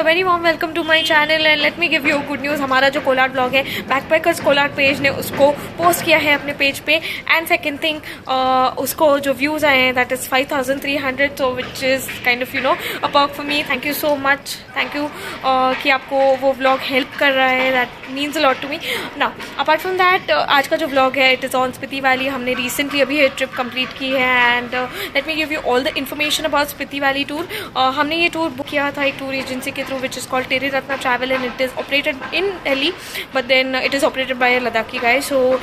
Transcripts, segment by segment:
a very warm welcome to my channel and let me give you good news. हमारा जो Kolar blog है backpackers Kolar page ने उसको post किया है अपने पेज पे एंड सेकंड थिंग उसको जो व्यूज़ आए हैं that is 5300 so which is kind of a perk for me. Thank you so much. Thank you कि आपको वो व्लॉग हेल्प कर रहा है. That means a lot to me. Now apart from that आज का जो व्लॉग है it is on Spiti valley. हमने रिसेंटली अभी ट्रिप कंप्लीट की है and let me give you all the information about Spiti valley tour. हमने ये टूर बुक किया था एक टूर एजेंसी के through which is called Teri Ratna travel and it is operated in Delhi but then it is operated by Ladakhi guys. So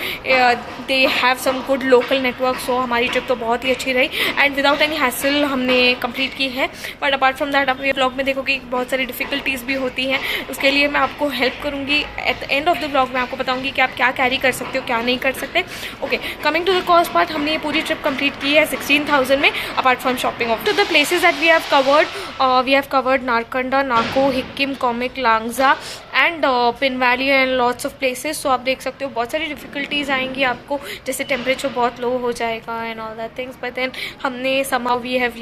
they have some good local network. सो हमारी trip तो बहुत ही अच्छी रही एंड विदाउट एनी हैसल हमने complete की है. बट अपार्ट फ्रॉम दैट आप ये ब्लॉग में देखोगे बहुत सारी डिफ़िकल्टीज़ भी होती हैं. उसके लिए मैं आपको हेल्प करूँगी. At the end of the blog मैं आपको बताऊँगी कि आप क्या कैरी कर सकते हो क्या नहीं कर सकते. Okay, coming to the cost part, हमने ये पूरी ट्रिप कंप्लीट की है 16,000 में apart from shopping. Of to the places that we have covered, we have covered Narkanda, Nako, Hikkim, Komik, Langza and Pin Valley and lots of places. So आप देख सकते हो बहुत सारी डिफ़िकल्टीज़ आएंगी आपको, जैसे टेम्परेचर बहुत लो हो जाएगा and all that things. But then हमने somehow we have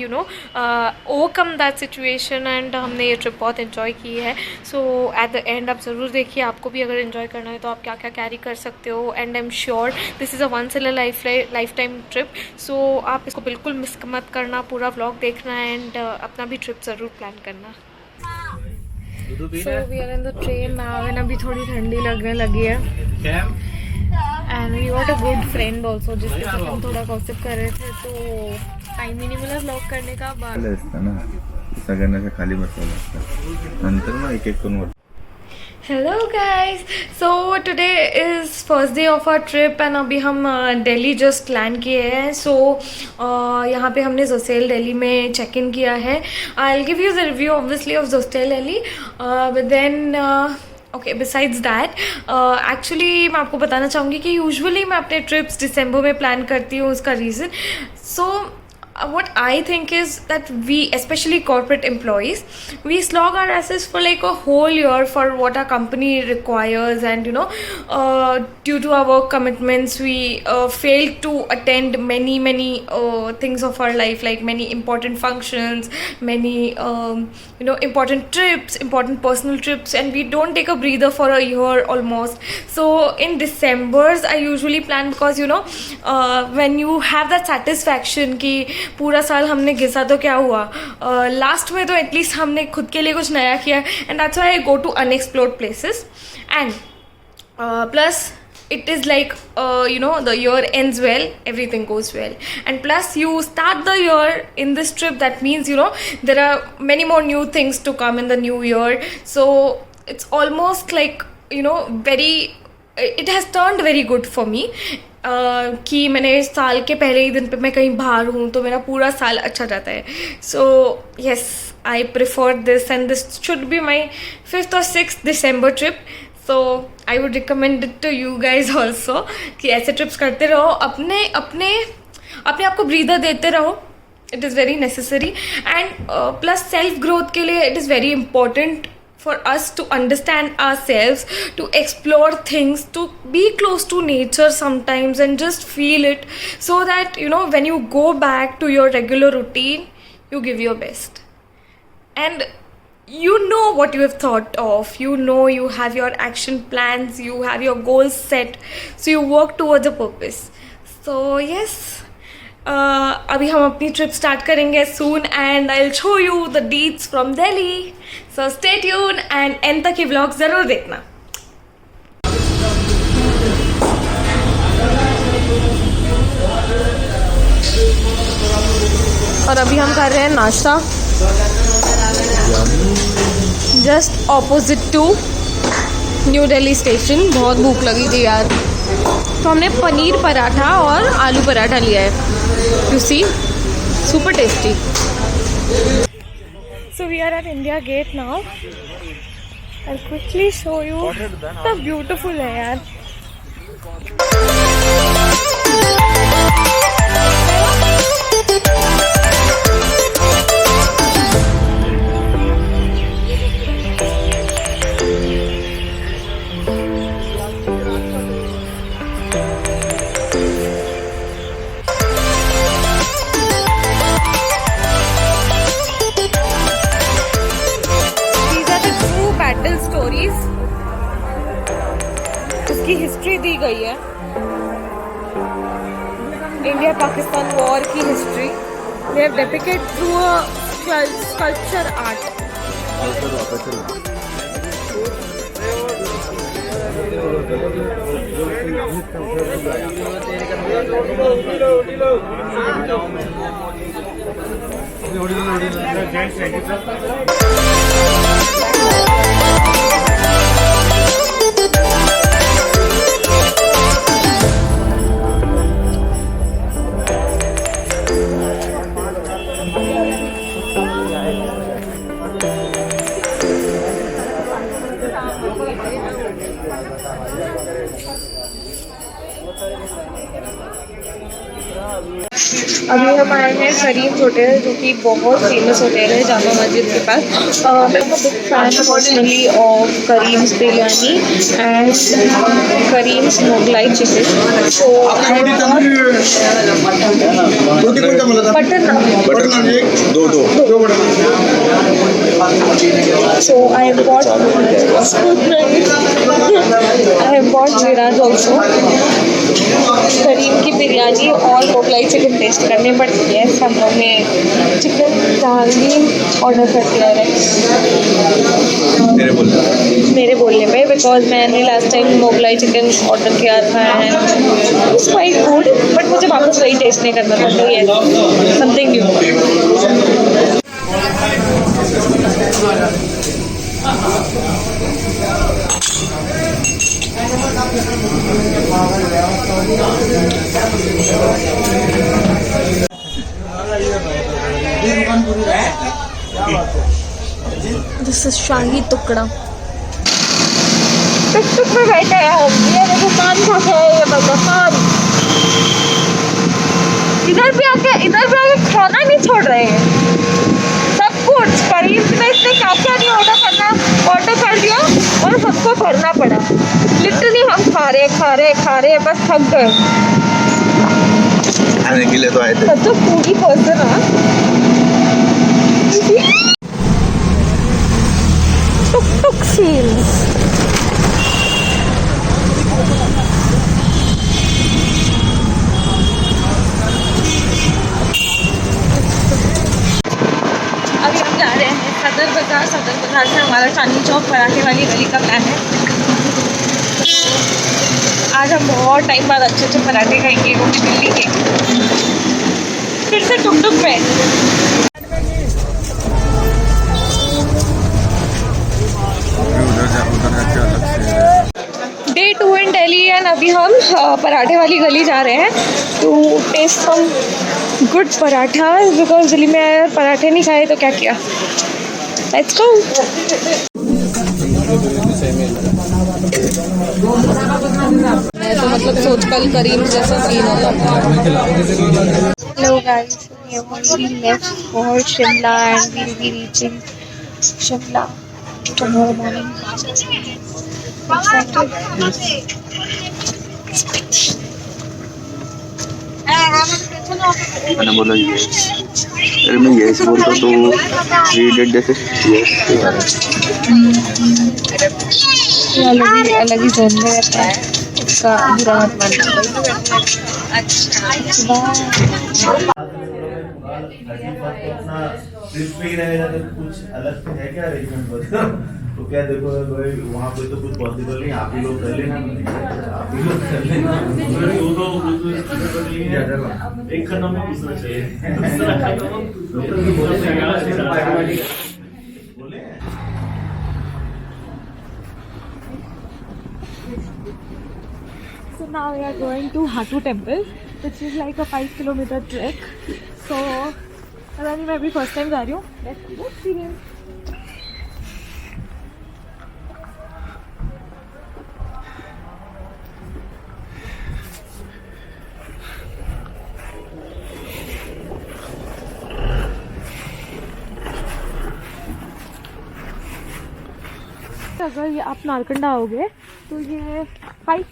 overcome that situation and हमने ये ट्रिप बहुत इन्जॉय की है. सो एट द एंड आप ज़रूर देखिए, आपको भी अगर इन्जॉय करना है तो आप क्या क्या कैरी कर सकते हो. And I am sure this is a once in a life time trip. So आप इसको बिल्कुल मिस मत करना, पूरा व्लॉग देखना एंड अपना भी ट्रिप ज़रूर प्लान करना. So we are in the train now and अभी थोड़ी ठंडी लगने लगी है and we got a good friend also जिसके साथ हम थोड़ा गॉसिप कर रहे थे तो टाइम ही नहीं मिला व्लॉग करने का. सगळ्यांना खाली बसवलं असतं नंतर मग एक एक करून. Hello guys, so today is first day of our trip and अभी हम दिल्ली जस्ट लैंड किए हैं. सो यहाँ पे हमने जोसेल दिल्ली में चेक इन किया है. I will give you the review obviously of Zostel Delhi but then okay besides that actually मैं आपको बताना चाहूँगी कि यूजुअली मैं अपने ट्रिप्स दिसंबर में प्लान करती हूँ. उसका reason so what I think is that we, especially corporate employees, we slog our asses for like a whole year for what our company requires and due to our work commitments we fail to attend many things of our life, like many important functions, many important trips, important personal trips, and we don't take a breather for a year almost. So in Decembers I usually plan because when you have that satisfaction कि पूरा साल हमने घिसा तो क्या हुआ, last में तो at least हमने खुद के लिए कुछ नया किया. And that's why I go to unexplored places and plus it is like the year ends well, everything goes well, and plus you start the year in this trip. That means there are many more new things to come in the new year. So it's almost like it has turned very good for me कि मैंने साल के पहले ही दिन पे मैं कहीं बाहर हूँ तो मेरा पूरा साल अच्छा जाता है. So yes, I prefer this and this should be my 5th or 6th December trip. So I would recommend it to you guys also कि ऐसे ट्रिप्स करते रहो, अपने आप को ब्रीदर देते रहो. It is very necessary and plus self growth के लिए it is very important for us to understand ourselves, to explore things, to be close to nature sometimes and just feel it, so that when you go back to your regular routine you give your best and what you have thought of, you have your action plans, you have your goals set, so you work towards a purpose. So yes, अभी हम अपनी trip start करेंगे soon and I will show you the deets from Delhi. So stay tune and end तक ये vlog ज़रूर देखना. और अभी हम कर रहे हैं नाश्ता just opposite to New Delhi station. बहुत भूख लगी थी यार, तो हमने पनीर पराठा और आलू पराठा लिया है. You see, super tasty. So we are at India Gate now. I'll quickly show you how beautiful है यार. हिस्ट्री दी गई है, इंडिया पाकिस्तान वॉर की history. They have depicted through a sculpture art. अभी हम आए हैं करीम्स होटल, जो कि बहुत फेमस होटल है जामा मस्जिद के पास। मैं big fan personally of Karim's biryani and Karim's Mughlai chicken. So butter naan दो So I have bought जीराज ऑल्सो। करीम की बिरयानी और मोगलाई चिकन टेस्ट करने, बट यस हम लोग ने चिकन चांदी ऑर्डर कर दिया है मेरे बोलने पे, बिकॉज मैंने last time Mughlai chicken order किया था and it's quite good, but मुझे वापस वही टेस्ट नहीं करना था, तो ये something new. This is shahi tukda. टुक में बैठे हैं हम, ये देखो पान खा के ये बगफान। इधर भी आके खाना नहीं छोड़ रहे हैं, सब कुछ करीब में इसने क्या नहीं ऑर्डर कर दिया और सबको करना पड़ा। लिटरली हम खा रहे बस थक गए। खाने के लिए तो आए थे। तो पूरी पर्सन टुक सीन्स। अभी हम जा रहे हैं सदर बाजार से हमारा चांदनी चौक पराठे वाली गली का प्लान है। आज हम बहुत टाइम बाद अच्छे पराठे खाएंगे, वो भी दिल्ली के। फिर से टुक पे Day 2 in Delhi एंड अभी हम पराठे वाली गली जा रहे हैं to taste some good paratha, because Delhi में आए और पराठे नहीं खाए तो क्या किया। Let's go. मैं तो मतलब सोच कल करीम जैसा सीन होगा। Hello guys, we have already left for Shimla and we will be reaching Shimla tomorrow morning. मैंने बोला अरे मैं यस बोलता तो रीडेड जैसे अलग ही जोन में रहता है, इसका बुरा मत मानना। ट्रिप पे ही रहेगा तो कुछ अलग है क्या अरेंजमेंट वगैरह? तो क्या देखो भाई वहाँ पे तो कुछ पॉसिबल नहीं, आप ही लोग कर लेना, आप ही लोग कर लेना। एक खन्ना में पूछना चाहिए। So now we are going to Hatu Temple, which is like a 5 kilometer trek. So मैं भी फर्स्ट टाइम जा रही हूँ। Let's experience. अगर ये आप नारकंडा आओगे तो ये 5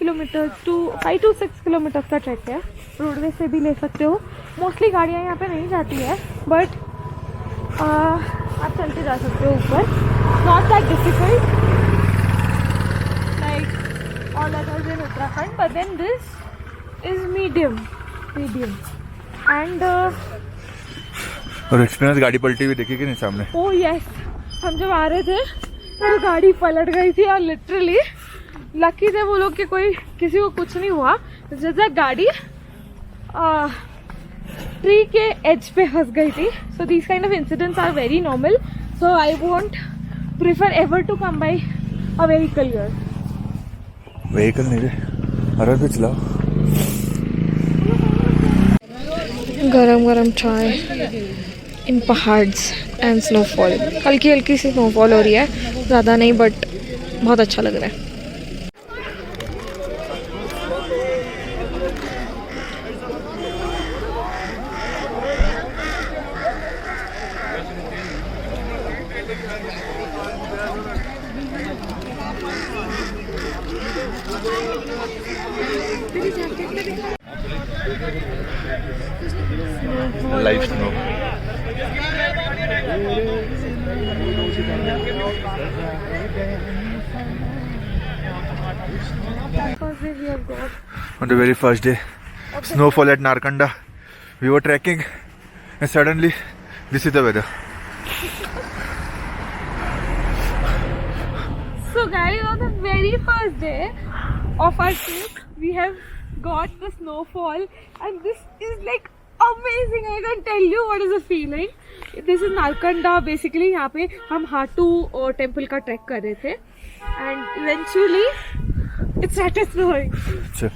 to 6 किलोमीटर का ट्रैक है। रोडवे से भी ले सकते हो, मोस्टली गाड़ियाँ यहाँ पे नहीं जाती है, बट आप चलते जा सकते हो ऊपर। Not that difficult like all others in Uttarakhand. but then this is medium. And और एक्सपीरियंस गाड़ी पलटी हुई देखी कि नहीं सामने? oh yes, हम जब आ रहे थे तो गाड़ी पलट गई थी और लिटरली लकी थे वो लोग कि किसी को कुछ नहीं हुआ. जैसे गाड़ी ट्री के एज पे फंस गई थी. So these kind of incidents are very normal. So I won't prefer ever to come by a vehicle here. Vehicle नहीं रे, आराम से चलाओ. गरम गरम चाय इन पहाड्स एंड स्नोफॉल. हल्की हल्की सी स्नोफॉल हो रही है, ज़्यादा नहीं, बट बहुत अच्छा लग रहा है. Live snow. On the very first day, snowfall at Narkanda. We were trekking, and suddenly, this is the weather. So guys, on the very first day of our trip, we have got the snowfall, and this is like amazing. I can't tell you what is the feeling. This is Narkanda. Basically, यहाँ पे हम Hatu temple का track कर रहे थे, and eventually it started snowing. चल.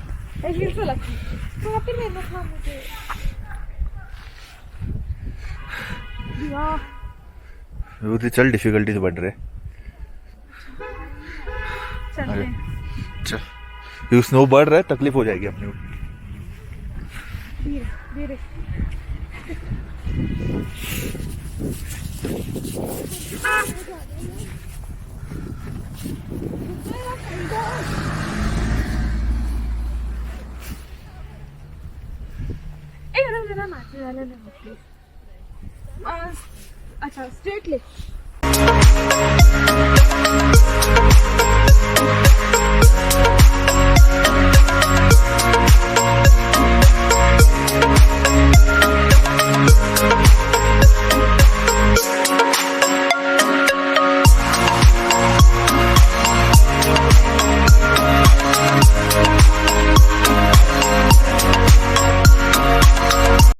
I feel so lucky. कहाँ पे लेना था मुझे? वो तो चल, डिफिकल्टीज बढ़ रहे. चलते हैं. चल, ये स्नो बढ़ रहा है, तकलीफ हो जाएगी अपने को. धीरे धीरे. जरा नाचने वाला नहीं प्लीज. अच्छा स्ट्रेट ले.